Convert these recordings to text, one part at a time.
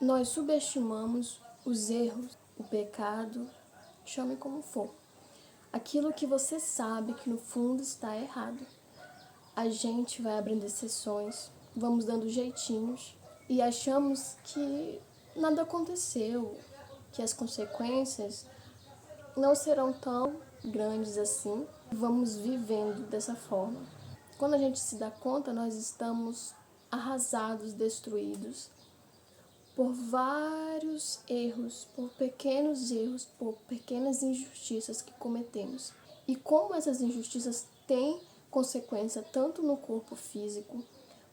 Nós subestimamos os erros, o pecado, chame como for. Aquilo que você sabe que no fundo está errado. A gente vai abrindo exceções, vamos dando jeitinhos e achamos que nada aconteceu, que as consequências não serão tão grandes assim. Vamos vivendo dessa forma. Quando a gente se dá conta, nós estamos arrasados, destruídos por vários erros, por pequenas injustiças que cometemos. E como essas injustiças têm consequência tanto no corpo físico,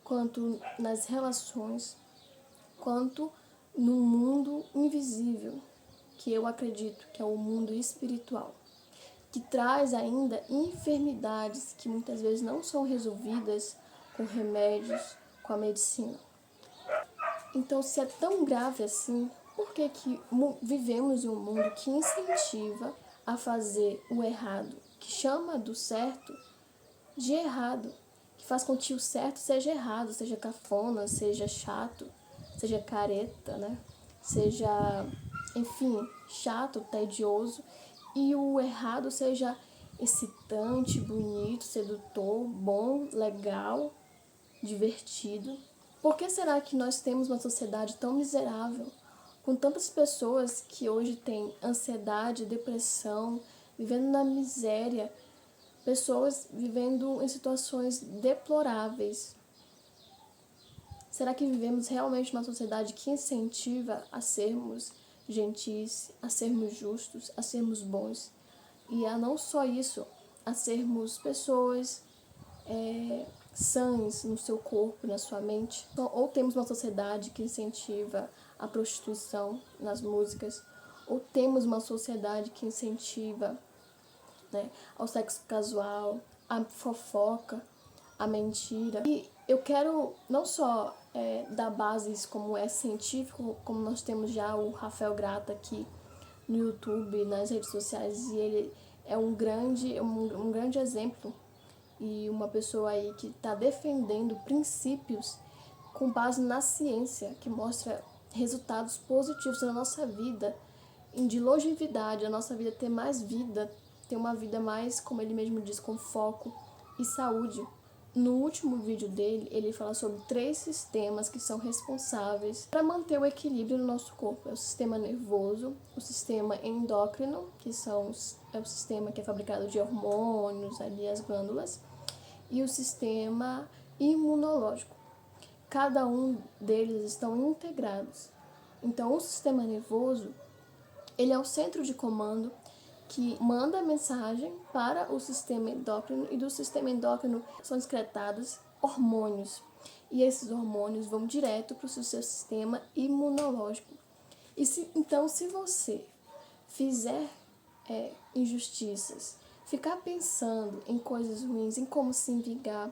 quanto nas relações, quanto no mundo invisível, que eu acredito que é o mundo espiritual, que traz ainda enfermidades que muitas vezes não são resolvidas com remédios, com a medicina. Então, se é tão grave assim, por que vivemos em um mundo que incentiva a fazer o errado, que chama do certo de errado, que faz com que o certo seja errado, seja cafona, seja chato, seja careta, né? Seja, enfim, chato, tedioso, e o errado seja excitante, bonito, sedutor, bom, legal, divertido. Por que será que nós temos uma sociedade tão miserável, com tantas pessoas que hoje têm ansiedade, depressão, vivendo na miséria, pessoas vivendo em situações deploráveis? Será que vivemos realmente uma sociedade que incentiva a sermos gentis, a sermos justos, a sermos bons? E a não só isso, a sermos pessoas sãs no seu corpo, na sua mente. Ou temos uma sociedade que incentiva a prostituição nas músicas, ou temos uma sociedade que incentiva, né, ao sexo casual, a fofoca, a mentira. E eu quero não só dar bases como é científico, como nós temos já o Rafael Grata aqui no YouTube, nas redes sociais, e ele é um grande exemplo e uma pessoa aí que está defendendo princípios com base na ciência, que mostra resultados positivos na nossa vida, de longevidade, a nossa vida ter mais vida, ter uma vida mais, como ele mesmo diz, com foco e saúde. No último vídeo dele, ele fala sobre 3 sistemas que são responsáveis para manter o equilíbrio no nosso corpo. É o sistema nervoso, o sistema endócrino, que é o sistema que é fabricado de hormônios, ali as glândulas, e o sistema imunológico. Cada um deles estão integrados. Então, o sistema nervoso, ele é o centro de comando que manda a mensagem para o sistema endócrino, e do sistema endócrino são excretados hormônios. E esses hormônios vão direto para o seu sistema imunológico. Então, se você fizer injustiças, ficar pensando em coisas ruins, em como se vingar,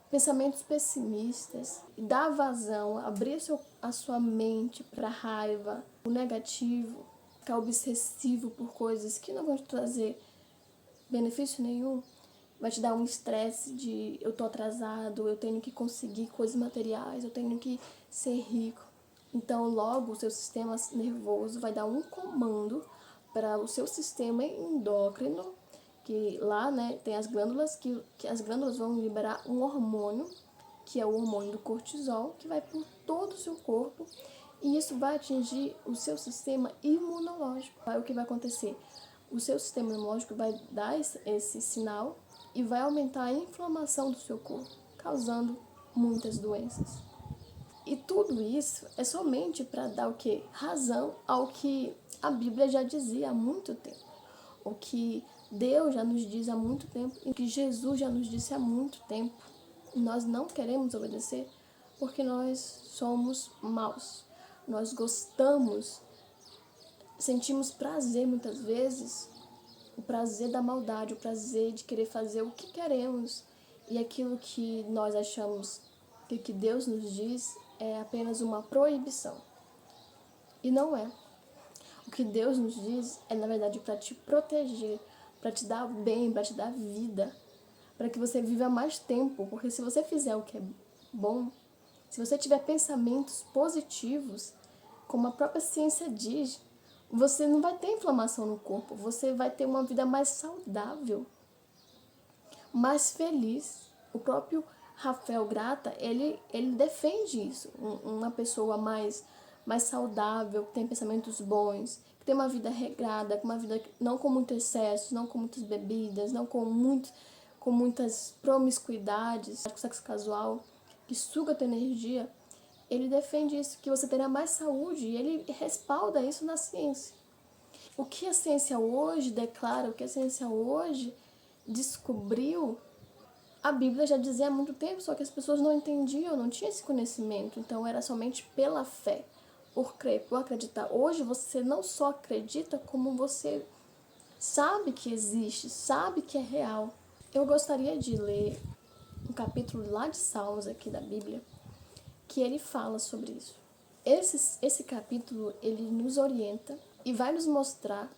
pensamentos pessimistas, dar vazão, abrir a sua mente para a raiva, o negativo, ficar obsessivo por coisas que não vão te trazer benefício nenhum, vai te dar um estresse de eu tô atrasado, eu tenho que conseguir coisas materiais, eu tenho que ser rico. Então, logo, o seu sistema nervoso vai dar um comando para o seu sistema endócrino, que lá, né, tem as glândulas, que as glândulas vão liberar um hormônio, que é o hormônio do cortisol, que vai por todo o seu corpo, e isso vai atingir o seu sistema imunológico. Aí o que vai acontecer? O seu sistema imunológico vai dar esse sinal e vai aumentar a inflamação do seu corpo, causando muitas doenças. E tudo isso é somente para dar o quê? Razão ao que a Bíblia já dizia há muito tempo. O que Deus já nos diz há muito tempo e que Jesus já nos disse há muito tempo. E nós não queremos obedecer porque nós somos maus. Nós gostamos, sentimos prazer muitas vezes, o prazer da maldade, o prazer de querer fazer o que queremos. E aquilo que nós achamos que Deus nos diz é apenas uma proibição. E não é. O que Deus nos diz é, na verdade, para te proteger, para te dar bem, para te dar vida, para que você viva mais tempo. Porque se você fizer o que é bom, se você tiver pensamentos positivos, como a própria ciência diz, você não vai ter inflamação no corpo, você vai ter uma vida mais saudável, mais feliz. O próprio Rafael Grata, ele defende isso, uma pessoa mais saudável, que tem pensamentos bons, que tem uma vida regrada, uma vida não com muito excesso, não com muitas bebidas, não com muitas promiscuidades, sexo casual, que suga a tua energia. Ele defende isso, que você terá mais saúde, e ele respalda isso na ciência. O que a ciência hoje declara, o que a ciência hoje descobriu, a Bíblia já dizia há muito tempo, só que as pessoas não entendiam, não tinham esse conhecimento, então era somente pela fé, por crer, por acreditar. Hoje você não só acredita, como você sabe que existe, sabe que é real. Eu gostaria de ler um capítulo lá de Salmos aqui da Bíblia, que ele fala sobre isso. Esse capítulo, ele nos orienta e vai nos mostrar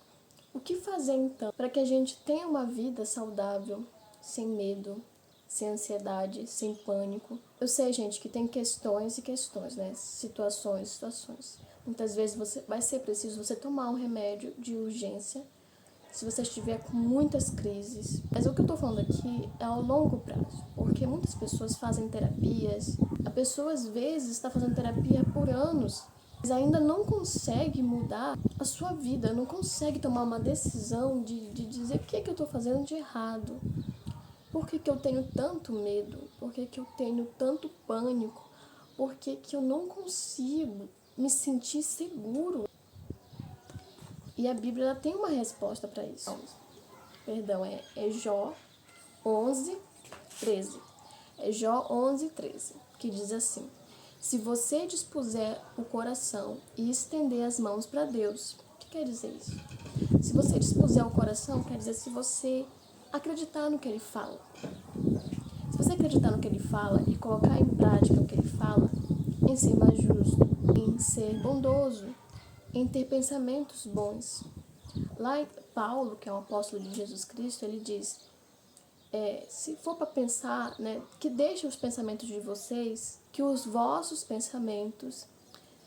o que fazer então para que a gente tenha uma vida saudável, sem medo, sem ansiedade, sem pânico. Eu sei, gente, que tem questões e questões, né? Situações. Muitas vezes vai ser preciso você tomar um remédio de urgência se você estiver com muitas crises. Mas o que eu tô falando aqui é ao longo prazo, porque muitas pessoas fazem terapias, a pessoa às vezes está fazendo terapia por anos, mas ainda não consegue mudar a sua vida, não consegue tomar uma decisão de dizer o que é que eu tô fazendo de errado, por que que eu tenho tanto medo, por que que eu tenho tanto pânico, por que que eu não consigo me sentir seguro. E a Bíblia ela tem uma resposta para isso. Perdão, é Jó 11:13. É Jó 11:13, que diz assim: se você dispuser o coração e estender as mãos para Deus. O que quer dizer isso? Se você dispuser o coração, quer dizer se você acreditar no que ele fala. Se você acreditar no que ele fala e colocar em prática o que ele fala, em ser mais justo, em ser bondoso, em ter pensamentos bons. Lá em Paulo, que é um apóstolo de Jesus Cristo, ele diz, se for para pensar, né, que deixe os pensamentos de vocês, que os vossos pensamentos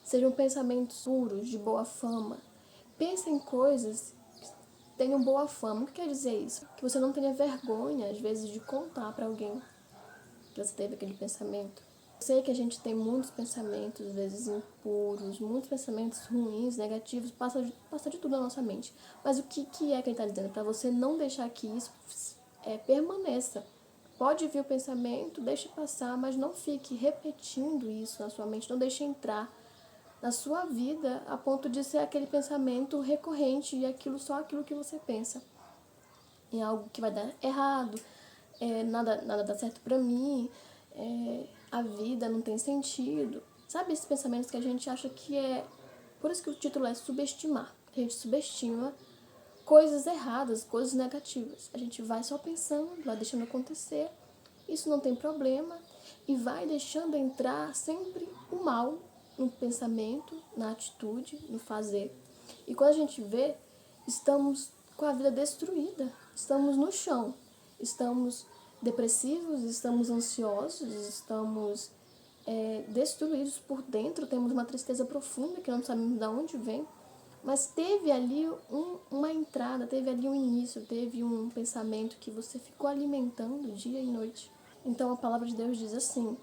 sejam pensamentos puros, de boa fama. Pensem em coisas que tenham boa fama. O que quer dizer isso? Que você não tenha vergonha, às vezes, de contar para alguém que você teve aquele pensamento. Eu sei que a gente tem muitos pensamentos, às vezes impuros, muitos pensamentos ruins, negativos, passa de tudo na nossa mente. Mas o que é que ele está dizendo? Para você não deixar que isso permaneça. Pode vir o pensamento, deixe passar, mas não fique repetindo isso na sua mente, não deixe entrar na sua vida a ponto de ser aquele pensamento recorrente e só aquilo que você pensa. Em algo que vai dar errado, nada dá certo pra mim, a vida não tem sentido. Sabe esses pensamentos que a gente acha que é... Por isso que o título é subestimar. A gente subestima coisas erradas, coisas negativas. A gente vai só pensando, vai deixando acontecer, isso não tem problema, e vai deixando entrar sempre o mal no pensamento, na atitude, no fazer. E quando a gente vê, estamos com a vida destruída, estamos no chão, estamos depressivos, estamos ansiosos, estamos destruídos por dentro, temos uma tristeza profunda que não sabemos de onde vem, mas teve ali uma entrada, teve ali um início, teve um pensamento que você ficou alimentando dia e noite. Então a palavra de Deus diz assim: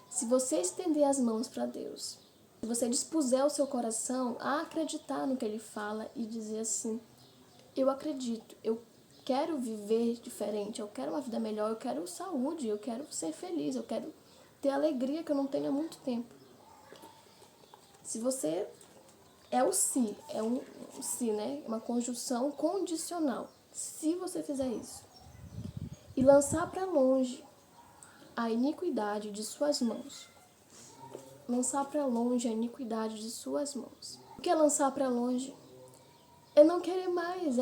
se você estender as mãos para Deus, se você dispuser o seu coração a acreditar no que Ele fala e dizer assim: eu acredito, eu quero viver diferente, eu quero uma vida melhor, eu quero saúde, eu quero ser feliz, eu quero ter alegria que eu não tenho há muito tempo. Se você... é o se, é um se, né? Uma conjunção condicional. Se você fizer isso e lançar para longe a iniquidade de suas mãos, lançar para longe a iniquidade de suas mãos. O que é lançar para longe? É não querer mais,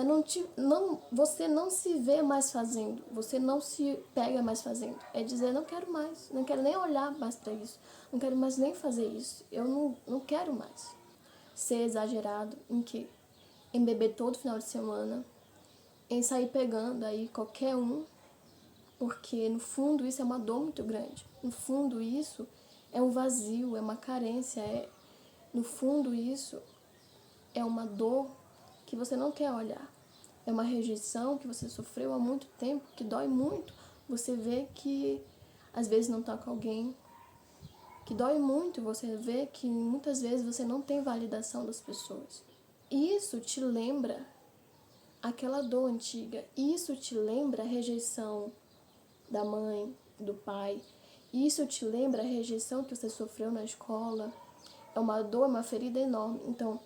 você não se vê mais fazendo, você não se pega mais fazendo. É dizer, não quero mais, não quero nem olhar mais para isso, não quero mais nem fazer isso, eu não quero mais. Ser exagerado em quê? Em beber todo final de semana, em sair pegando aí qualquer um, porque no fundo isso é uma dor muito grande. No fundo isso é um vazio, é uma carência, No fundo, isso é uma dor que você não quer olhar. É uma rejeição que você sofreu há muito tempo, que dói muito. Você vê que às vezes não está com alguém, que dói muito você vê que muitas vezes você não tem validação das pessoas. Isso te lembra aquela dor antiga. Isso te lembra a rejeição da mãe, do pai. Isso te lembra a rejeição que você sofreu na escola. É uma dor, uma ferida enorme. Então,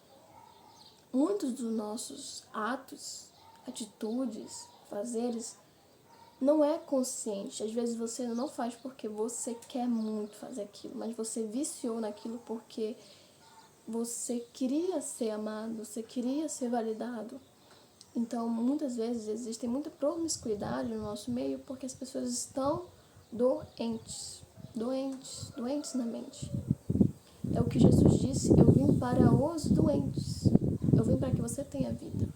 muitos dos nossos atos, atitudes, fazeres, não é consciente. Às vezes você não faz porque você quer muito fazer aquilo, mas você viciou naquilo porque você queria ser amado, você queria ser validado. Então, muitas vezes existe muita promiscuidade no nosso meio porque as pessoas estão doentes na mente. É o que Jesus disse: eu vim para os doentes. Eu vim para que você tenha vida.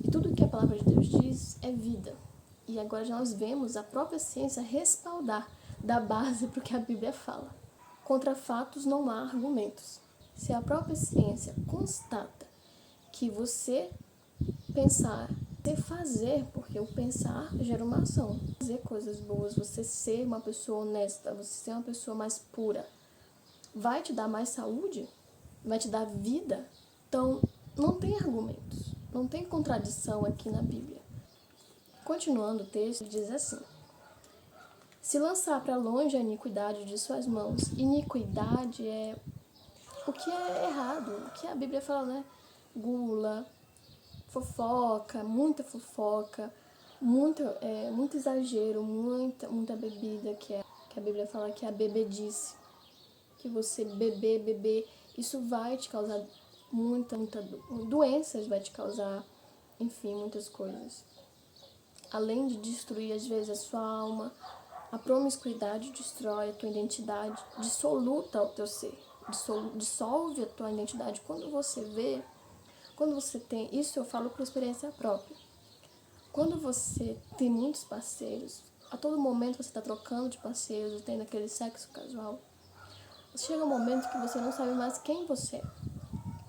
E tudo que a palavra de Deus diz é vida. E agora nós vemos a própria ciência respaldar, dar base para o que a Bíblia fala. Contra fatos não há argumentos. Se a própria ciência constata que você pensar, você fazer, porque o pensar gera uma ação. Fazer coisas boas, você ser uma pessoa honesta, você ser uma pessoa mais pura, vai te dar mais saúde, vai te dar vida. Então, não tem argumentos, não tem contradição aqui na Bíblia. Continuando o texto, diz assim: se lançar para longe a iniquidade de suas mãos. Iniquidade é o que é errado, o que a Bíblia fala, né? Gula, fofoca, muito exagero, muita bebida, que a Bíblia fala que é a bebedice. Que você beber, isso vai te causar muita doenças, vai te causar, enfim, muitas coisas. Além de destruir, às vezes, a sua alma, a promiscuidade destrói a tua identidade, dissoluta o teu ser, dissolve a tua identidade. Quando você tem, isso eu falo por experiência própria, quando você tem muitos parceiros, a todo momento você está trocando de parceiros, tendo aquele sexo casual, chega um momento que você não sabe mais quem você é.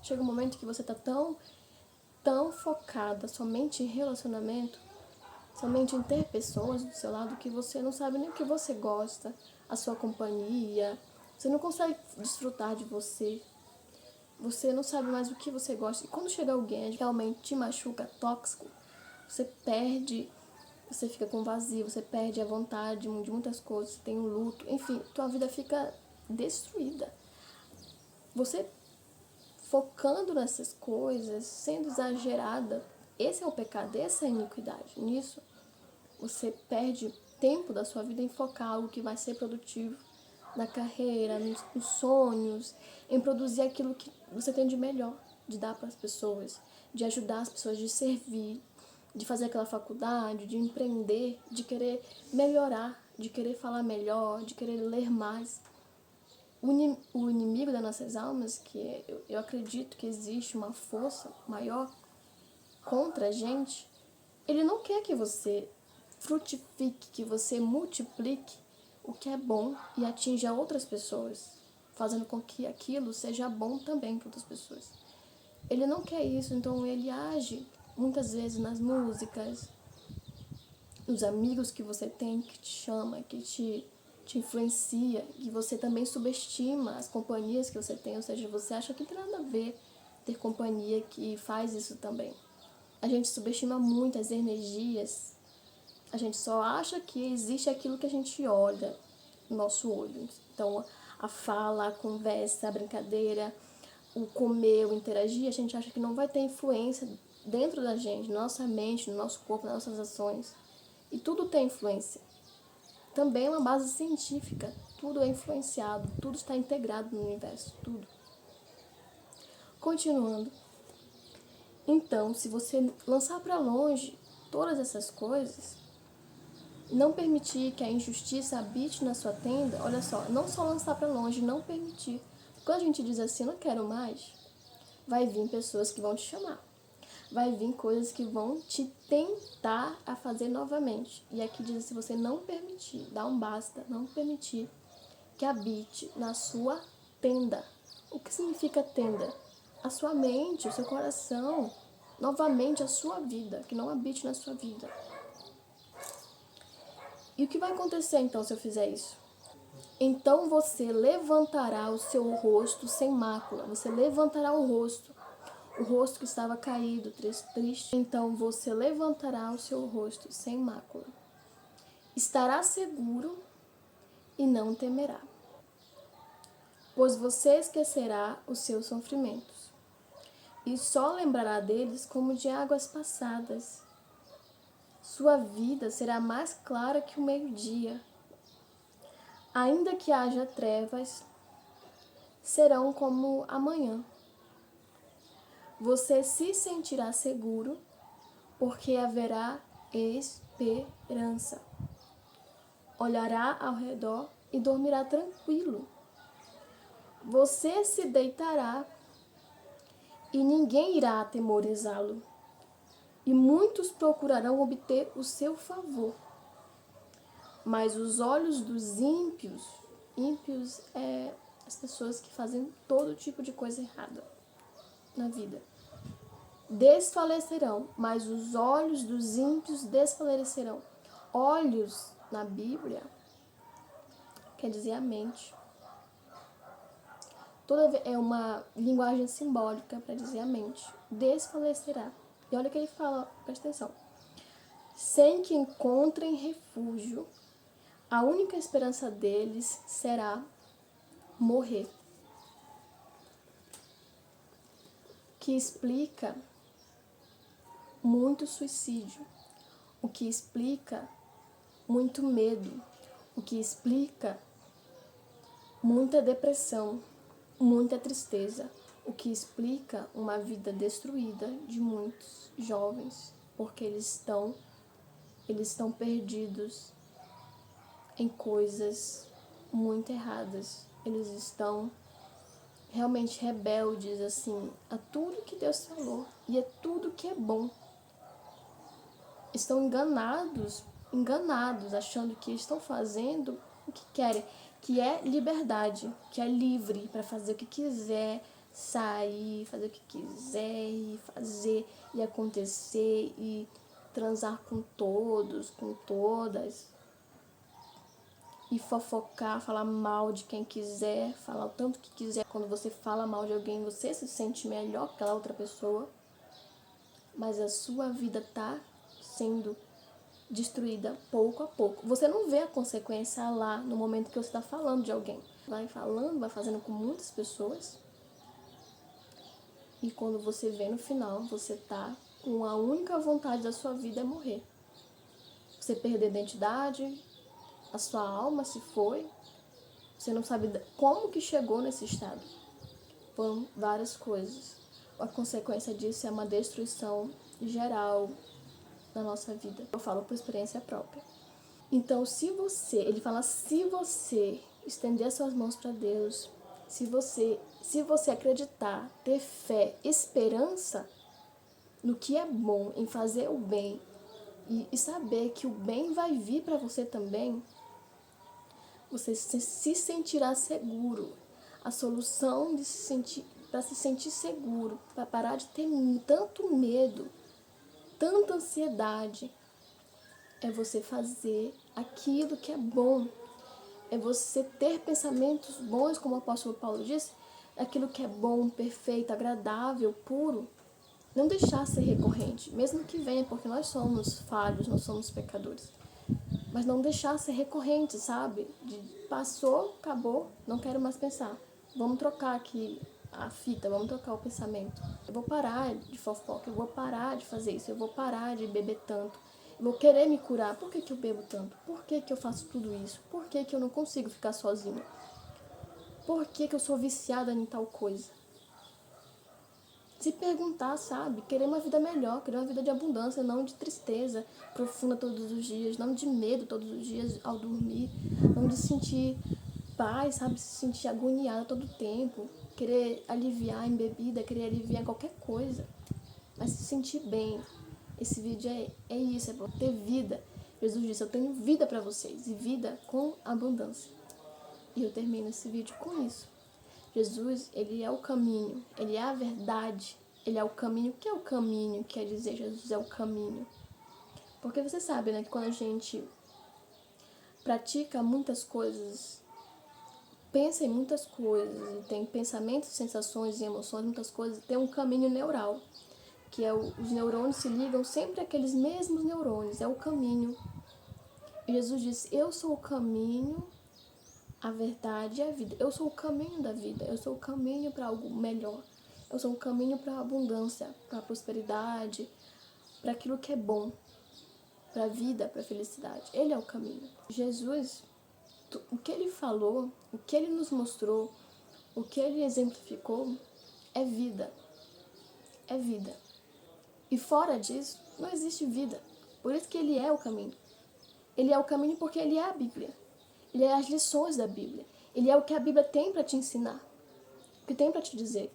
Chega um momento que você está tão focada somente em relacionamento, somente em ter pessoas do seu lado, que você não sabe nem o que você gosta, a sua companhia, você não consegue desfrutar de você, você não sabe mais o que você gosta. E quando chega alguém que realmente te machuca, tóxico, você perde, você fica com vazio, você perde a vontade de muitas coisas, você tem um luto, enfim, tua vida fica destruída. Você focando nessas coisas, sendo exagerada, esse é o pecado, essa é a iniquidade. Nisso, você perde tempo da sua vida em focar algo que vai ser produtivo na carreira, nos sonhos, em produzir aquilo que você tem de melhor, de dar para as pessoas, de ajudar as pessoas, de servir, de fazer aquela faculdade, de empreender, de querer melhorar, de querer falar melhor, de querer ler mais. O inimigo das nossas almas, que eu acredito que existe uma força maior contra a gente, ele não quer que você frutifique, que você multiplique o que é bom e atinja outras pessoas, fazendo com que aquilo seja bom também para outras pessoas. Ele não quer isso, então ele age muitas vezes nas músicas, nos amigos que você tem, que te chama, que te influencia, que você também subestima as companhias que você tem, ou seja, você acha que não tem nada a ver ter companhia que faz isso também. A gente subestima muito as energias, a gente só acha que existe aquilo que a gente olha no nosso olho. Então, a fala, a conversa, a brincadeira, o comer, o interagir, a gente acha que não vai ter influência dentro da gente, na nossa mente, no nosso corpo, nas nossas ações. E tudo tem influência. Também é uma base científica. Tudo é influenciado, tudo está integrado no universo, tudo. Continuando. Então, se você lançar para longe todas essas coisas, não permitir que a injustiça habite na sua tenda, olha só, não só lançar para longe, não permitir. Quando a gente diz assim, não quero mais, vai vir pessoas que vão te chamar. Vai vir coisas que vão te tentar a fazer novamente. E aqui diz, se você não permitir, dá um basta, não permitir que habite na sua tenda. O que significa tenda? A sua mente, o seu coração, novamente a sua vida, que não habite na sua vida. E o que vai acontecer então se eu fizer isso? Então você levantará o seu rosto sem mácula. Você levantará o rosto que estava caído, triste. Então você levantará o seu rosto sem mácula. Estará seguro e não temerá, pois você esquecerá os seus sofrimentos e só lembrará deles como de águas passadas. Sua vida será mais clara que o meio-dia. Ainda que haja trevas, serão como amanhã. Você se sentirá seguro, porque haverá esperança. Olhará ao redor e dormirá tranquilo. Você se deitará e ninguém irá atemorizá-lo. E muitos procurarão obter o seu favor. Mas os olhos dos ímpios é as pessoas que fazem todo tipo de coisa errada na vida, desfalecerão, mas os olhos dos ímpios desfalecerão. Olhos, na Bíblia, quer dizer a mente. É uma linguagem simbólica para dizer a mente. Desfalecerá. E olha o que ele fala, presta atenção. Sem que encontrem refúgio, a única esperança deles será morrer. Que explica muito suicídio, o que explica muito medo, o que explica muita depressão, muita tristeza, o que explica uma vida destruída de muitos jovens, porque eles estão perdidos em coisas muito erradas. Eles estão realmente rebeldes assim a tudo que Deus falou e a tudo que é bom. Estão enganados, achando que estão fazendo o que querem, que é liberdade, que é livre para fazer o que quiser, sair, fazer o que quiser e fazer e acontecer e transar com todos, com todas. E fofocar, falar mal de quem quiser, falar o tanto que quiser. Quando você fala mal de alguém, você se sente melhor que aquela outra pessoa, mas a sua vida está sendo destruída pouco a pouco. Você não vê a consequência lá no momento que você está falando de alguém. Vai falando, vai fazendo com muitas pessoas, e quando você vê no final, você tá com a única vontade da sua vida é morrer. Você perder a identidade, a sua alma se foi, você não sabe como que chegou nesse estado. Foram várias coisas. A consequência disso é uma destruição geral na nossa vida. Eu falo por experiência própria. Então, ele fala, se você estender suas mãos para Deus, se você acreditar, ter fé, esperança no que é bom, em fazer o bem e saber que o bem vai vir para você também, você se sentirá seguro. A solução de para se sentir seguro, para parar de ter tanto medo, tanta ansiedade, é você fazer aquilo que é bom. É você ter pensamentos bons, como o apóstolo Paulo disse, aquilo que é bom, perfeito, agradável, puro. Não deixar ser recorrente, mesmo que venha, porque nós somos falhos, nós somos pecadores. Mas não deixar ser recorrente, sabe? Passou, acabou, não quero mais pensar. Vamos trocar aqui a fita, vamos trocar o pensamento. Eu vou parar de fofoca, eu vou parar de fazer isso, eu vou parar de beber tanto. Eu vou querer me curar. Por que eu bebo tanto? Por que eu faço tudo isso? Por que eu não consigo ficar sozinha? Por que eu sou viciada em tal coisa? Se perguntar, sabe? Querer uma vida melhor, querer uma vida de abundância, não de tristeza profunda todos os dias, não de medo todos os dias ao dormir, não de sentir paz, sabe? Se sentir agoniada todo o tempo, querer aliviar em bebida, querer aliviar em qualquer coisa, mas se sentir bem. Esse vídeo é isso, é para ter vida. Jesus disse, eu tenho vida para vocês, e vida com abundância. E eu termino esse vídeo com isso. Jesus, ele é o caminho, ele é a verdade, ele é o caminho. O que é o caminho? Quer dizer, Jesus é o caminho. Porque você sabe, né, que quando a gente pratica muitas coisas, pensa em muitas coisas, tem pensamentos, sensações e emoções, muitas coisas, tem um caminho neural, que é os neurônios se ligam sempre àqueles mesmos neurônios, é o caminho. E Jesus disse, eu sou o caminho, a verdade e a vida. Eu sou o caminho da vida, eu sou o caminho para algo melhor. Eu sou o caminho para a abundância, para a prosperidade, para aquilo que é bom, para a vida, para a felicidade. Ele é o caminho. Jesus, o que ele falou, o que ele nos mostrou, o que ele exemplificou é vida. É vida. E fora disso, não existe vida. Por isso que ele é o caminho. Ele é o caminho porque ele é a Bíblia. Ele é as lições da Bíblia. Ele é o que a Bíblia tem para te ensinar. O que tem para te dizer,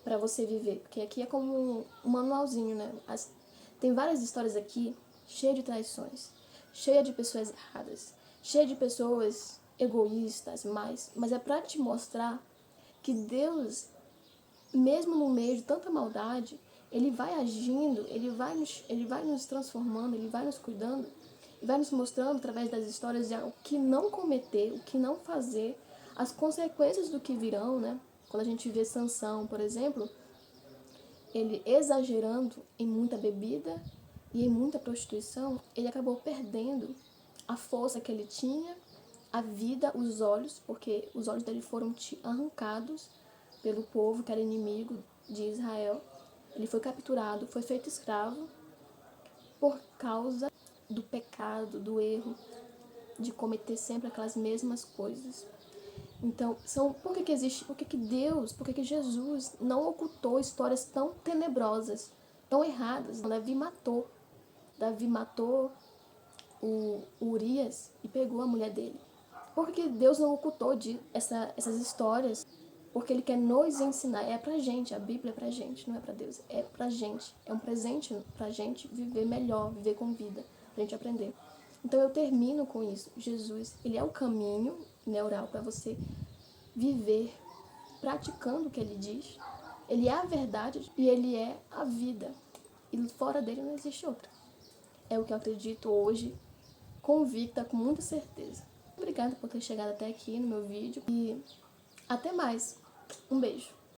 para você viver. Porque aqui é como um manualzinho, né? Tem várias histórias aqui, cheias de traições, cheia de pessoas erradas, cheia de pessoas egoístas, mas é para te mostrar que Deus, mesmo no meio de tanta maldade, ele vai agindo, ele vai nos transformando, ele vai nos cuidando e vai nos mostrando através das histórias o que não cometer, o que não fazer, as consequências do que virão, né? Quando a gente vê Sansão, por exemplo, ele exagerando em muita bebida e em muita prostituição, ele acabou perdendo a força que ele tinha, a vida, os olhos, porque os olhos dele foram arrancados pelo povo que era inimigo de Israel. Ele foi capturado, foi feito escravo por causa do pecado, do erro, de cometer sempre aquelas mesmas coisas. Então, por que Deus, por que Jesus não ocultou histórias tão tenebrosas, tão erradas? Davi matou o Urias e pegou a mulher dele. Por que Deus não ocultou essas histórias? Porque ele quer nos ensinar. É pra gente, a Bíblia é pra gente, não é pra Deus. É pra gente, é um presente pra gente viver melhor, viver com vida, pra gente aprender. Então eu termino com isso. Jesus, ele é o caminho neural para você viver praticando o que ele diz. Ele é a verdade e ele é a vida. E fora dele não existe outra. É o que eu acredito hoje, convicta, com muita certeza. Obrigada por ter chegado até aqui no meu vídeo e até mais. Um beijo.